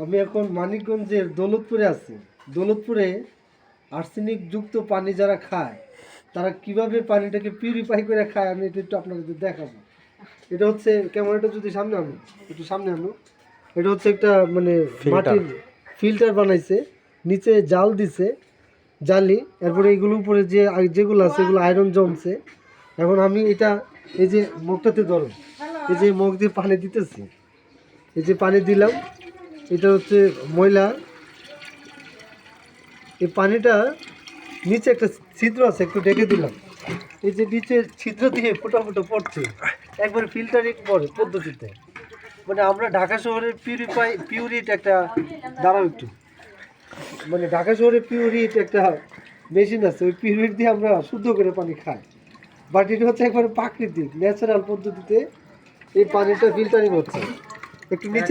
আমি এখন মানিকগঞ্জের দৌলতপুরে আছি। দৌলতপুরে আর্সেনিক যুক্ত পানি যারা খায় তারা কিভাবে পানিটাকে পিউরিফাই করে খায় আমি এটা একটু আপনাদের দেখাবো। এটা হচ্ছে ক্যামেরাটা যদি সামনে আনো, একটু সামনে আনো। এটা হচ্ছে একটা মানে মাটির ফিল্টার বানাইছে, নিচে জাল দিছে, জালি, এরপরে এগুলো উপরে যেগুলো আছে এগুলো আয়রন জমছে। এখন আমি এটা এই যে মুখটাতে ধরো, এই যে মুখ দিয়ে পানি দিতেছি, এই যে পানি দিলাম, এটা হচ্ছে ময়লা। এই পানিটা নিচে একটা ছিদ্র আছে, একটু ডেকে দিলাম, এই যে নিচে ছিদ্র দিয়ে ফোটা ফোটা পড়ছে, একবার ফিল্টারিং পরে পদ্ধতিতে। মানে আমরা ঢাকা শহরের পিউরিট একটা দাঁড়াও একটু, মানে ঢাকা শহরে পিউরিট একটা মেশিন আছে, ওই পিউরিট দিয়ে আমরা শুদ্ধ করে পানি খাই। বাট এটা হচ্ছে একবারে প্রাকৃতিক ন্যাচারাল পদ্ধতিতে এই পানিটা ফিল্টারিং হচ্ছে। একটু নিচে